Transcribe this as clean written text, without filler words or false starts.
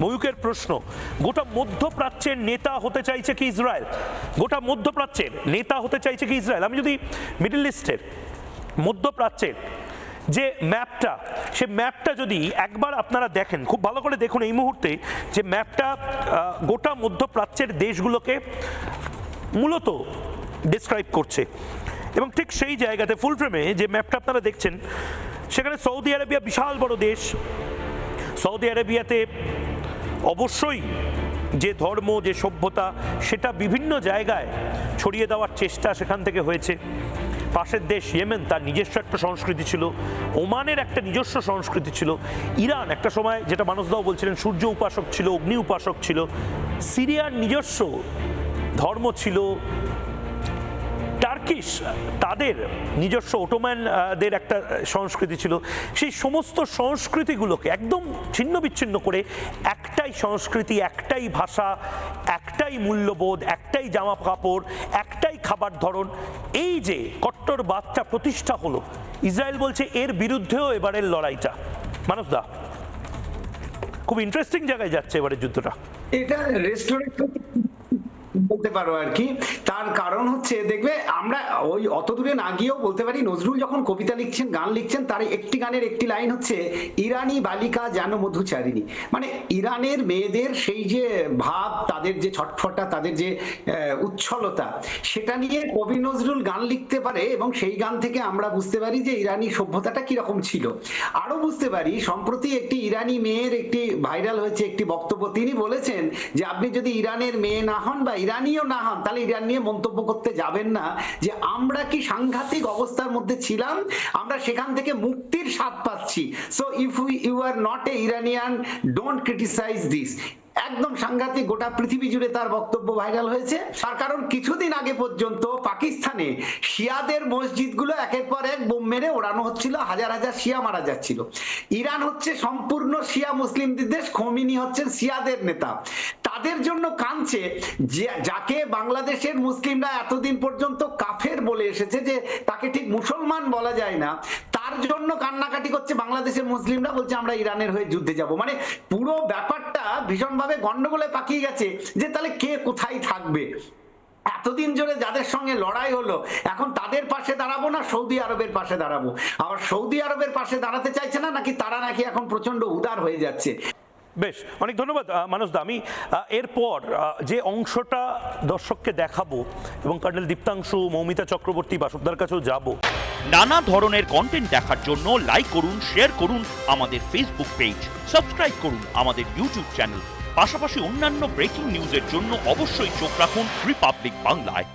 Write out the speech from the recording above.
ময়ূকের প্রশ্ন, গোটা মধ্যপ্রাচ্যের নেতা হতে চাইছে কি ইসরায়েল? গোটা মধ্যপ্রাচ্যের নেতা হতে চাইছে কি ইসরায়েল? আমি যদি মিডল ইস্টের, মধ্যপ্রাচ্যের যে ম্যাপটা, সে ম্যাপটা যদি একবার আপনারা দেখেন, খুব ভালো করে দেখুন এই মুহূর্তে যে ম্যাপটা গোটা মধ্যপ্রাচ্যের দেশগুলোকে মূলত ডিসক্রাইব করছে। এবং ঠিক সেই জায়গাতে ফুল ফ্রেমে যে ম্যাপটা আপনারা দেখছেন, সেখানে সৌদি আরবিয়া বিশাল বড় দেশ। সৌদি আরবিয়াতে অবশ্যই যে ধর্ম, যে সভ্যতা, সেটা বিভিন্ন জায়গায় ছড়িয়ে দেওয়ার চেষ্টা সেখান থেকে হয়েছে। পাশের দেশ ইয়েমেন, তার নিজস্ব একটা সংস্কৃতি ছিল। ওমানের একটা নিজস্ব সংস্কৃতি ছিল। ইরান একটা সময়, যেটা মানসদাও বলছিলেন, সূর্য উপাসক ছিল, অগ্নি উপাসক ছিল। সিরিয়ার নিজস্ব ধর্ম ছিল। টার্কিশ, তাদের নিজস্ব ওটোম্যানদের একটা সংস্কৃতি ছিল। সেই সমস্ত সংস্কৃতিগুলোকে একদম ছিন্ন বিচ্ছিন্ন করে একটাই সংস্কৃতি, একটাই ভাষা, একটাই মূল্যবোধ, একটাই জামা কাপড়, একটাই খাবার ধরন, এই যে কট্টরবাদটা প্রতিষ্ঠা হলো, ইসরায়েল বলছে এর বিরুদ্ধেও এবারের লড়াইটা। মানসদা, খুব ইন্টারেস্টিং জায়গায় যাচ্ছে এবারের যুদ্ধটা। এটা রেস্টুরেন্ট বলতে পারো আর কি। তার কারণ হচ্ছে, দেখবে আমরা ওই অত দূরে না গিয়েও বলতে পারি, নজরুল যখন কবিতা লিখছেন, গান লিখছেন, তার একটি গানের একটি লাইন হচ্ছে ইরানি বালিকা যেন মধুচারিণী। মানে ইরানের মেয়েদের সেই যে ভাব, তাদের যে ছটফটা, তাদের যে উচ্ছলতা, সেটা নিয়ে কবি নজরুল গান লিখতে পারে। এবং সেই গান থেকে আমরা বুঝতে পারি যে ইরানি সভ্যতাটা কিরকম ছিল। আরো বুঝতে পারি, সম্প্রতি একটি ইরানি মেয়ের একটি ভাইরাল হয়েছে একটি বক্তব্য। তিনি বলেছেন যে আপনি যদি ইরানের মেয়ে না হন বা ইরানিও না হন, তাহলে ইরান নিয়ে মন্তব্য করতে যাবেন না, যে আমরা কি সাংঘাতিক অবস্থার মধ্যে ছিলাম, আমরা সেখান থেকে মুক্তির স্বাদ পাচ্ছি। So if you are not a Iranian, don't criticise this. একদম সাংঘাতিক, গোটা পৃথিবী জুড়ে তার বক্তব্য ভাইরাল হয়েছে। তার কারণ কিছুদিন আগে পর্যন্ত পাকিস্তানে শিয়াদের মসজিদগুলো একের পর এক বোম মেরে ওড়ানো হচ্ছিল, হাজার হাজার শিয়া মারা যাচ্ছিল। ইরান হচ্ছে সম্পূর্ণ শিয়া মুসলিমদের দেশ, খোমেনি হচ্ছেন শিয়াদের নেতা। তাদের জন্য কাঁদছে, যাকে বাংলাদেশের মুসলিমরা এতদিন পর্যন্ত কাফের বলে এসেছে, যে তাকে ঠিক মুসলমান বলা যায় না, তার জন্য কান্নাকাটি করছে বাংলাদেশের মুসলিমরা, বলছে আমরা ইরানের হয়ে যুদ্ধে যাব। মানে পুরো ব্যাপারটা ভীষণভাবে গন্ডগোলে পাকিয়ে গেছে, যে তাহলে কে কোথায় থাকবে। এতদিন ধরে যাদের সঙ্গে লড়াই হলো, এখন তাদের পাশে দাঁড়াবো না সৌদি আরবের পাশে দাঁড়াবো? আবার সৌদি আরবের পাশে দাঁড়াতে চাইছে না, নাকি তারা নাকি এখন প্রচন্ড উদার হয়ে যাচ্ছে। বেশ, অনেক ধন্যবাদ মানসদা। আমি এরপর যে অংশটা দর্শককে দেখাবো, এবং কর্নেল দীপ্তাংশু, মৌমিতা চক্রবর্তী, বাসুদার কাছেও যাব। নানা ধরনের কন্টেন্ট দেখার জন্য লাইক করুন, শেয়ার করুন আমাদের ফেসবুক পেজ, সাবস্ক্রাইব করুন আমাদের ইউটিউব চ্যানেল। পাশাপাশি অন্যান্য ব্রেকিং নিউজের জন্য অবশ্যই চোখ রাখুন রিপাবলিক বাংলায়।